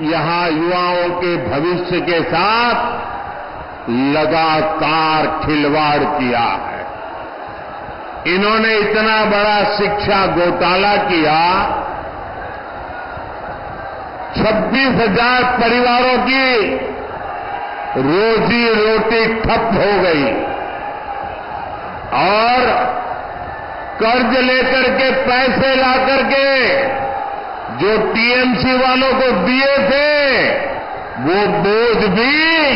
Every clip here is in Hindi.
यहां युवाओं के भविष्य के साथ लगातार खिलवाड़ किया है। इन्होंने इतना बड़ा शिक्षा घोटाला किया, 26,000 परिवारों की रोजी रोटी ठप हो गई और कर्ज लेकर के पैसे ला करके जो टीएमसी वालों को दिए थे वो बोझ भी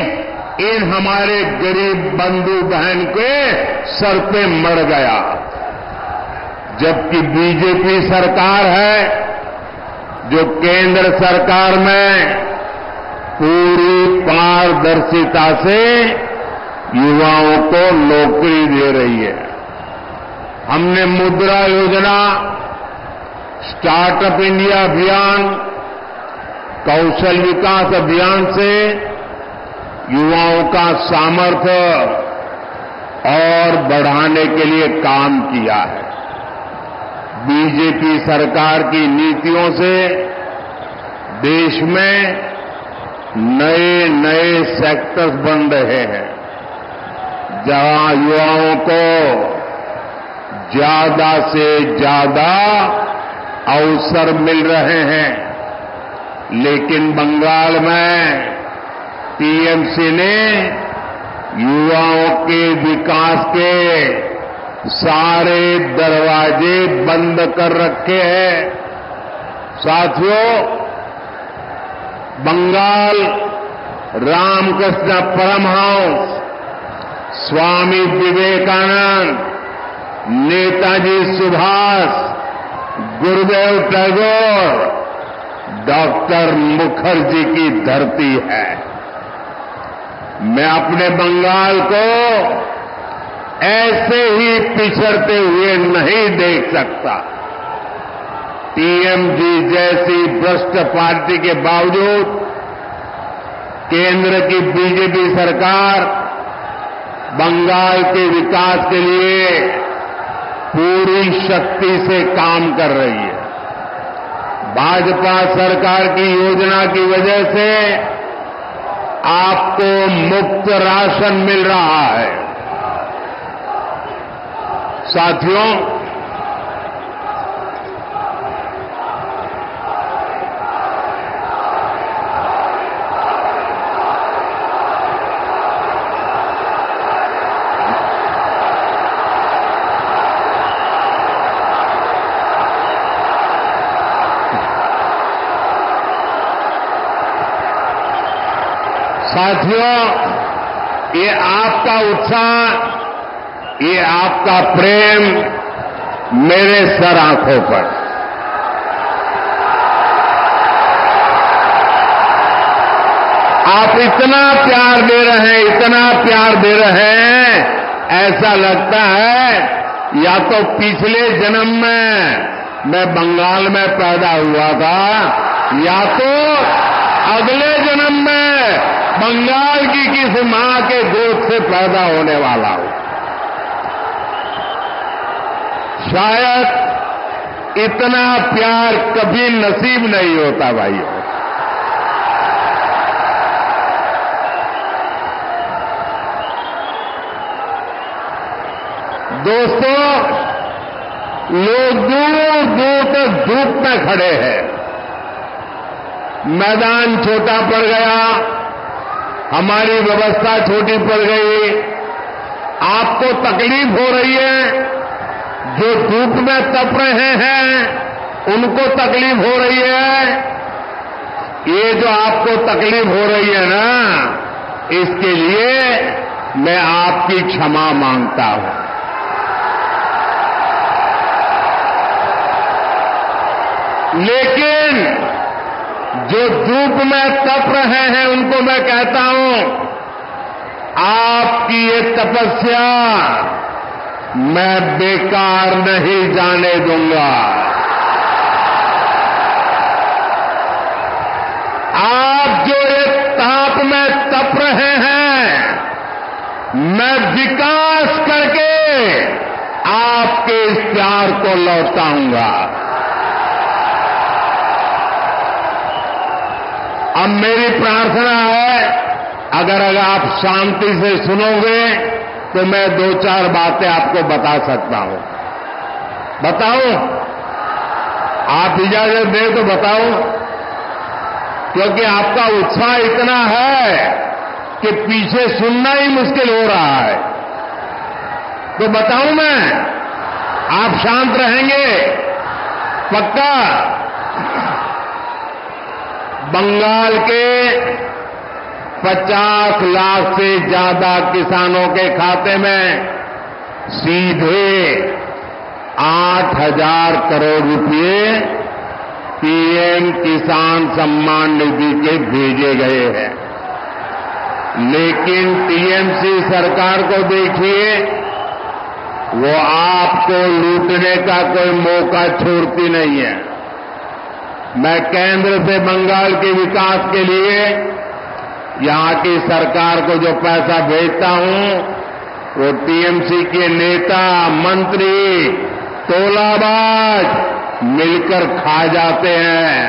इन हमारे गरीब बंधु बहन के सर पे मर गया। जबकि बीजेपी सरकार है जो केंद्र सरकार में पूरी पारदर्शिता से युवाओं को नौकरी दे रही है। हमने मुद्रा योजना, स्टार्टअप इंडिया अभियान, कौशल विकास अभियान से युवाओं का सामर्थ्य और बढ़ाने के लिए काम किया है। बीजेपी सरकार की नीतियों से देश में नए नए सेक्टर्स बन रहे हैं जहां युवाओं को ज्यादा से ज्यादा अवसर मिल रहे हैं। लेकिन बंगाल में टीएमसी ने युवाओं के विकास के सारे दरवाजे बंद कर रखे हैं। साथियों, बंगाल रामकृष्ण परमहंस, स्वामी विवेकानंद, नेताजी सुभाष, गुरुदेव टैगोर, डॉक्टर मुखर्जी की धरती है। मैं अपने बंगाल को ऐसे ही पिछड़ते हुए नहीं देख सकता। टीएमसी जैसी भ्रष्ट पार्टी के बावजूद केंद्र की बीजेपी सरकार बंगाल के विकास के लिए पूरी शक्ति से काम कर रही है। भाजपा सरकार की योजना की वजह से आपको मुफ्त राशन मिल रहा है। साथियों, ये आपका उत्साह, ये आपका प्रेम मेरे सर आंखों पर। आप इतना प्यार दे रहे हैं, इतना प्यार दे रहे हैं, ऐसा लगता है या तो पिछले जन्म में मैं बंगाल में पैदा हुआ था या तो अगले जन्म में बंगाल की किसी मां के गोद से पैदा होने वाला हूं। शायद इतना प्यार कभी नसीब नहीं होता भाइयों। दोस्तों, लोग दूर दूर तक धूप में खड़े हैं। मैदान छोटा पड़ गया, हमारी व्यवस्था छोटी पड़ गई। आपको तकलीफ हो रही है, जो धूप में तप रहे हैं उनको तकलीफ हो रही है। ये जो आपको तकलीफ हो रही है ना, इसके लिए मैं आपकी क्षमा मांगता हूं। लेकिन जो धूप में तप रहे हैं उनको मैं कहता हूं, आपकी ये तपस्या मैं बेकार नहीं जाने दूंगा। आप जो ये ताप में तप रहे हैं, मैं विकास करके आपके इस प्यार को लौटाऊंगा। अब मेरी प्रार्थना है, अगर आप शांति से सुनोगे तो मैं 2-4 बातें आपको बता सकता हूं। बताऊं? आप इजाजत दें तो बताऊं? क्योंकि आपका उत्साह इतना है कि पीछे सुनना ही मुश्किल हो रहा है। तो बताऊं मैं? आप शांत रहेंगे? पक्का? बंगाल के 50 लाख से ज्यादा किसानों के खाते में सीधे 8,000 करोड़ रुपए पीएम किसान सम्मान निधि के भेजे गए हैं। लेकिन टीएमसी सरकार को देखिए, वो आपको लूटने का कोई मौका छोड़ती नहीं है। मैं केंद्र से बंगाल के विकास के लिए यहां की सरकार को जो पैसा भेजता हूं, वो टीएमसी के नेता, मंत्री, तोलाबाज मिलकर खा जाते हैं।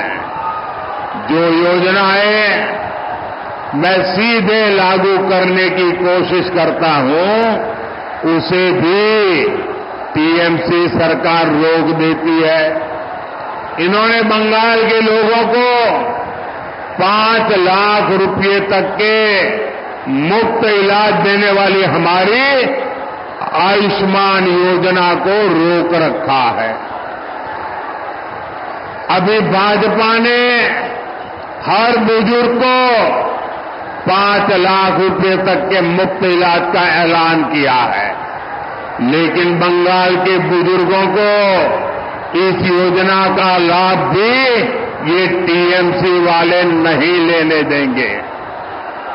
जो योजनाएं मैं सीधे लागू करने की कोशिश करता हूं, उसे भी टीएमसी सरकार रोक देती है। इन्होंने बंगाल के लोगों को 5 लाख रुपए तक के मुफ्त इलाज देने वाली हमारी आयुष्मान योजना को रोक रखा है। अभी भाजपा ने हर बुजुर्ग को 5 लाख रुपए तक के मुफ्त इलाज का ऐलान किया है, लेकिन बंगाल के बुजुर्गों को इस योजना का लाभ भी ये टीएमसी वाले नहीं लेने देंगे।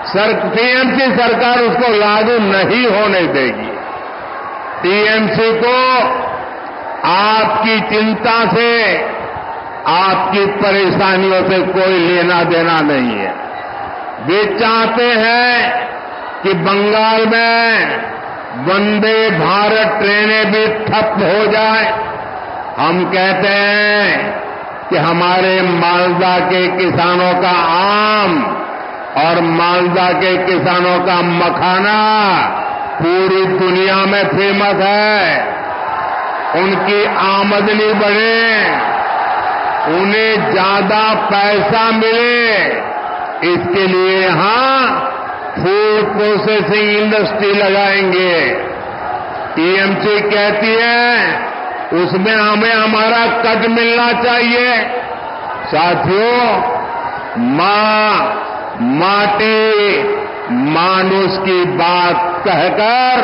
टीएमसी सरकार उसको लागू नहीं होने देगी। टीएमसी को आपकी चिंता से, आपकी परेशानियों से कोई लेना देना नहीं है। वे चाहते हैं कि बंगाल में वंदे भारत ट्रेनें भी ठप हो जाए। हम कहते हैं कि हमारे मालदा के किसानों का आम और मालदा के किसानों का मखाना पूरी दुनिया में फेमस है। उनकी आमदनी बढ़े, उन्हें ज्यादा पैसा मिले, इसके लिए यहां फूड प्रोसेसिंग इंडस्ट्री लगाएंगे। टीएमसी कहती है उसमें हमें हमारा कट मिलना चाहिए। साथियों, माटी मानुष की बात कहकर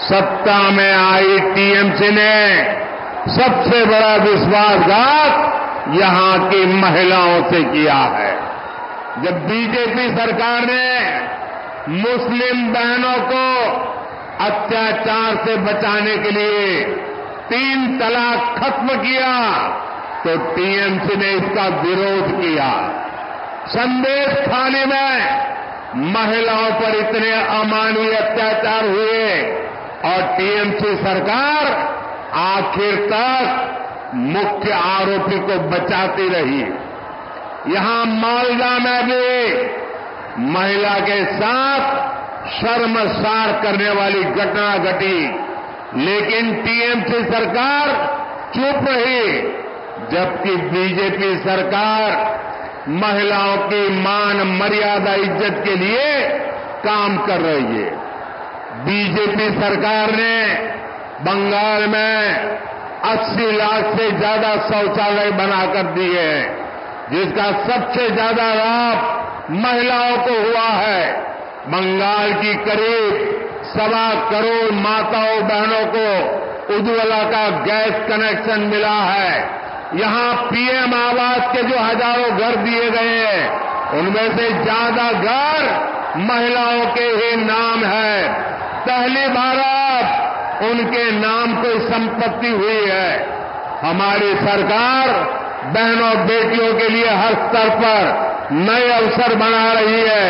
सत्ता में आई टीएमसी ने सबसे बड़ा विश्वासघात यहां की महिलाओं से किया है। जब बीजेपी सरकार ने मुस्लिम बहनों को अत्याचार से बचाने के लिए 3 तलाक खत्म किया, तो टीएमसी ने इसका विरोध किया। संदेश थाने में महिलाओं पर इतने अमानवीय अत्याचार हुए और टीएमसी सरकार आखिर तक मुख्य आरोपी को बचाती रही। यहां मालदा में भी महिला के साथ शर्मसार करने वाली घटना घटी, लेकिन टीएमसी सरकार चुप रही, जबकि बीजेपी सरकार महिलाओं की मान मर्यादा इज्जत के लिए काम कर रही है। बीजेपी सरकार ने बंगाल में 80 लाख से ज्यादा शौचालय बनाकर दिए हैं, जिसका सबसे ज्यादा लाभ महिलाओं को हुआ है। बंगाल की करीब 1.25 करोड़ माताओं बहनों को उज्ज्वला का गैस कनेक्शन मिला है। यहां पीएम आवास के जो हजारों घर दिए गए हैं, उनमें से ज्यादा घर महिलाओं के ही नाम है। पहली बार अब उनके नाम कोई संपत्ति हुई है। हमारी सरकार बहनों बेटियों के लिए हर स्तर पर नए अवसर बना रही है,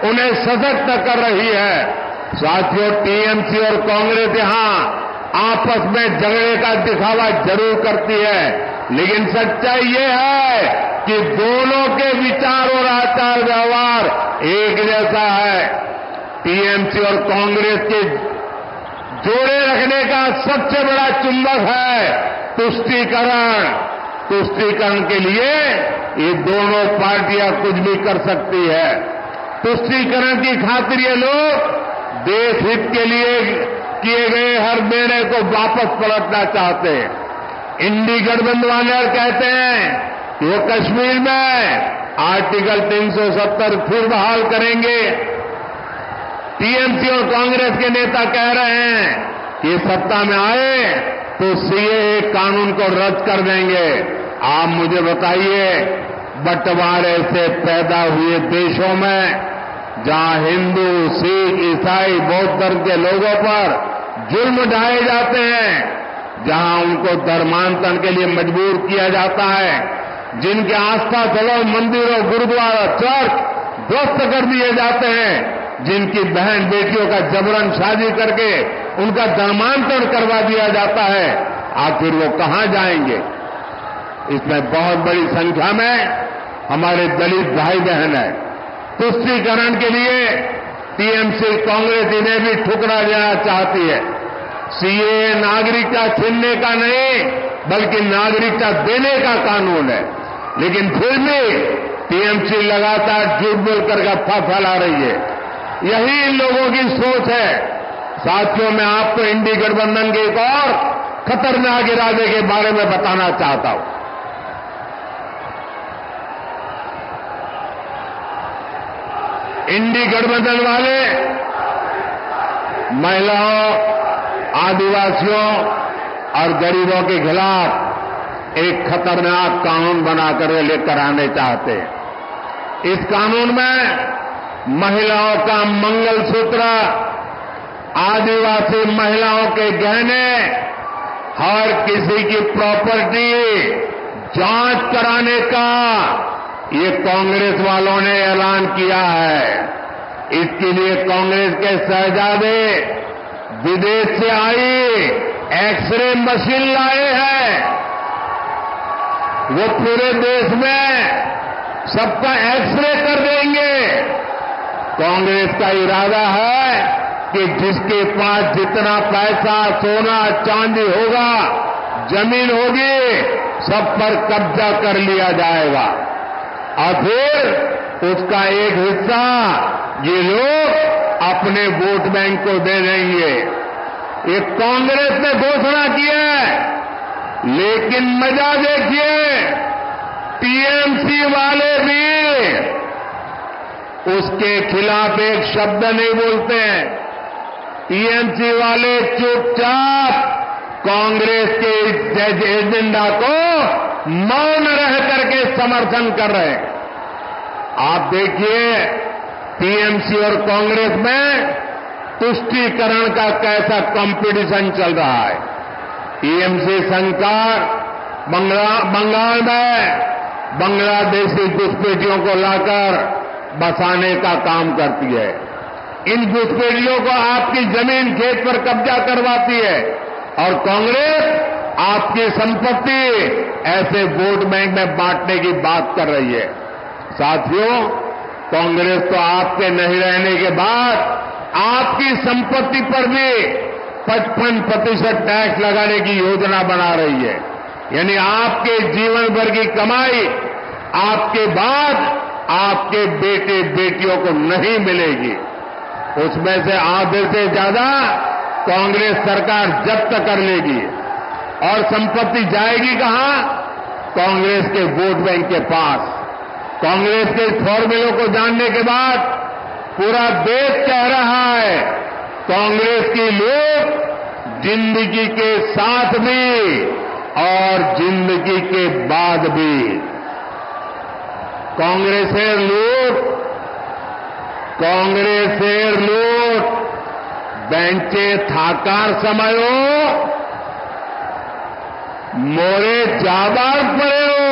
उन्हें सशक्त कर रही है। साथियों, टीएमसी और कांग्रेस यहां आपस में झगड़े का दिखावा जरूर करती है, लेकिन सच्चाई ये है कि दोनों के विचार और आचार व्यवहार एक जैसा है। टीएमसी और कांग्रेस के जोड़े रखने का सबसे बड़ा चुंबक है तुष्टीकरण। तुष्टीकरण के लिए ये दोनों पार्टियां कुछ भी कर सकती है। तुष्टीकरण की खातिर ये लोग देश हित के लिए किए गए हर निर्णय को वापस पलटना चाहते हैं। इंडी गठबंधन वाले कहते हैं कि वो कश्मीर में आर्टिकल 370 फिर बहाल करेंगे। टीएमसी और कांग्रेस के नेता कह रहे हैं कि सत्ता में आए तो सीएए कानून को रद्द कर देंगे। आप मुझे बताइए, बंटवारे से पैदा हुए देशों में जहां हिंदू, सिख, ईसाई, बौद्ध धर्म के लोगों पर जुल्म ढाए जाते हैं, जहां उनको धर्मांतरण के लिए मजबूर किया जाता है, जिनके आस्था स्थलों, मंदिरों, गुरुद्वारा, चर्च ध्वस्त कर दिए जाते हैं, जिनकी बहन बेटियों का जबरन शादी करके उनका धर्मांतरण करवा दिया जाता है, आखिर वो कहां जाएंगे? इसमें बहुत बड़ी संख्या में हमारे दलित भाई बहन है। तुष्टीकरण के लिए टीएमसी कांग्रेस इन्हें भी ठुकरा देना चाहती है। सीएए नागरिकता छीनने का नहीं बल्कि नागरिकता देने का कानून है, लेकिन फिर भी टीएमसी लगातार झूठ बोलकर गप्पा फैला रही है। यही इन लोगों की सोच है। साथियों, मैं आपको इंडी गठबंधन के एक और खतरनाक इरादे के बारे में बताना चाहता हूं। इंडी गठबंधन वाले महिलाओं, आदिवासियों और गरीबों के खिलाफ एक खतरनाक कानून बनाकर लेकर आने चाहते हैं। इस कानून में महिलाओं का मंगलसूत्र, आदिवासी महिलाओं के गहने, हर किसी की प्रॉपर्टी जांच कराने का ये कांग्रेस वालों ने ऐलान किया है। इसके लिए कांग्रेस के शहजादे विदेश से आई एक्सरे मशीन लाए हैं। वो पूरे देश में सबका एक्सरे कर देंगे। कांग्रेस का इरादा है कि जिसके पास जितना पैसा, सोना, चांदी होगा, जमीन होगी, सब पर कब्जा कर लिया जाएगा और फिर उसका एक हिस्सा ये लोग अपने वोट बैंक को दे देंगे। ये कांग्रेस ने घोषणा की है, लेकिन मजा देखिए, टीएमसी वाले भी उसके खिलाफ एक शब्द नहीं बोलते हैं। टीएमसी वाले चुपचाप कांग्रेस के इस एजेंडा को मौन रह करके समर्थन कर रहे हैं। आप देखिए, टीएमसी और कांग्रेस में तुष्टीकरण का कैसा कंपटीशन चल रहा है। टीएमसी सरकार बंगाल में बांग्लादेशी घुसपैठियों को लाकर बसाने का काम करती है। इन घुसपैठियों को आपकी जमीन, खेत पर कब्जा करवाती है और कांग्रेस आपकी संपत्ति ऐसे वोट बैंक में बांटने की बात कर रही है। साथियों, कांग्रेस तो आपके नहीं रहने के बाद आपकी संपत्ति पर भी 55% टैक्स लगाने की योजना बना रही है। यानी आपके जीवन भर की कमाई आपके बाद आपके बेटे बेटियों को नहीं मिलेगी। उसमें से आधे से ज्यादा कांग्रेस सरकार जब्त कर लेगी और संपत्ति जाएगी कहां? कांग्रेस के वोट बैंक के पास। कांग्रेस के फॉर्मूलों को जानने के बाद पूरा देश कह रहा है, कांग्रेस की लोग जिंदगी के साथ भी और जिंदगी के बाद भी कांग्रेसेर लोग बेंचे थाकार समयो मोरे जाबार पड़े हो।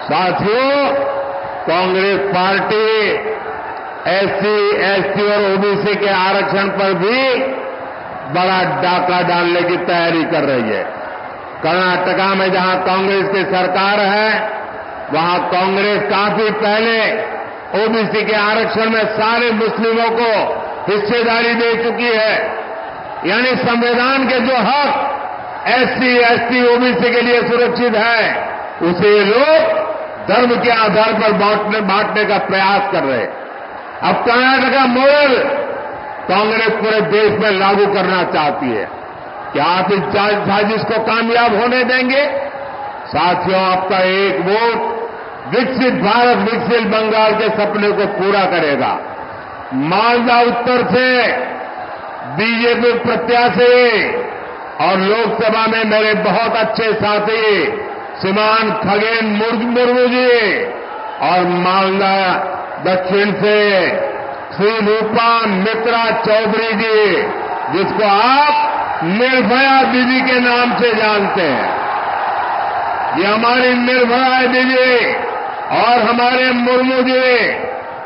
साथियों, कांग्रेस पार्टी एससी, एसटी और ओबीसी के आरक्षण पर भी बड़ा डाका डालने की तैयारी कर रही है। कर्नाटका में जहां कांग्रेस की सरकार है, वहां कांग्रेस काफी पहले ओबीसी के आरक्षण में सारे मुस्लिमों को हिस्सेदारी दे चुकी है। यानी संविधान के जो हक एससी, एसटी, ओबीसी के लिए सुरक्षित है, उसे लोग धर्म के आधार पर बांटने का प्रयास कर रहे हैं। अब कर्नाटका मॉडल कांग्रेस पूरे देश में लागू करना चाहती है। क्या आप इस साजिश को कामयाब होने देंगे? साथियों, आपका एक वोट विकसित भारत, विकसित बंगाल के सपने को पूरा करेगा। मालदा उत्तर से बीजेपी प्रत्याशी और लोकसभा में मेरे बहुत अच्छे साथी श्रीमान खगेन मुर्मू जी और मालदा दक्षिण से श्री रूपा मित्रा चौधरी जी, जिसको आप निर्भया दीदी के नाम से जानते हैं, ये हमारी निर्भया दीदी और हमारे मुर्मू जी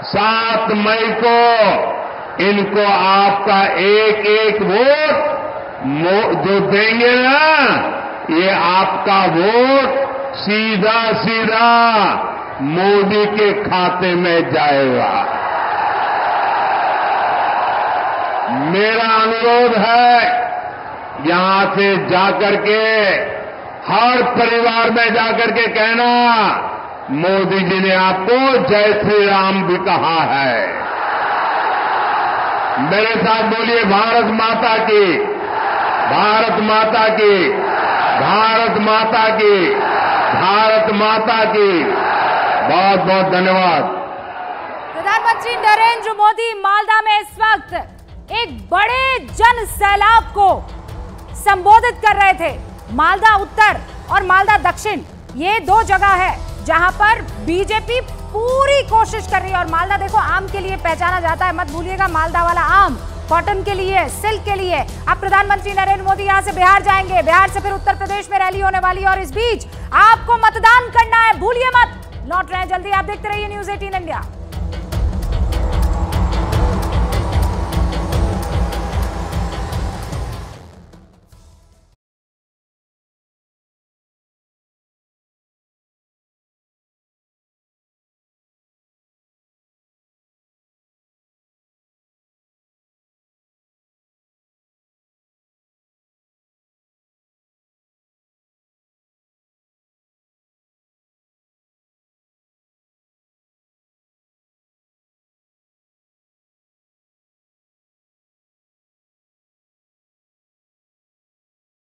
7 मई को इनको आपका एक एक वोट जो देंगे ना, ये आपका वोट सीधा सीधा मोदी के खाते में जाएगा। मेरा अनुरोध है, यहां से जाकर के हर परिवार में जाकर के कहना, मोदी जी ने आपको जय श्री राम भी कहा है। मेरे साथ बोलिए, भारत माता की, भारत माता की, भारत माता की, भारत माता की। बहुत बहुत धन्यवाद। प्रधानमंत्री नरेंद्र मोदी मालदा में इस वक्त एक बड़े जन सैलाब को संबोधित कर रहे थे। मालदा उत्तर और मालदा दक्षिण, ये 2 जगह है जहां पर बीजेपी पूरी कोशिश कर रही है। और मालदा देखो आम के लिए पहचाना जाता है, मत भूलिएगा, मालदा वाला आम कॉटन के लिए, सिल्क के लिए। अब प्रधानमंत्री नरेंद्र मोदी यहां से बिहार जाएंगे, बिहार से फिर उत्तर प्रदेश में रैली होने वाली है। और इस बीच आपको मतदान करना है, भूलिए मत। लौट रहे हैं जल्दी, आप देखते रहिए न्यूज़ 18 इंडिया।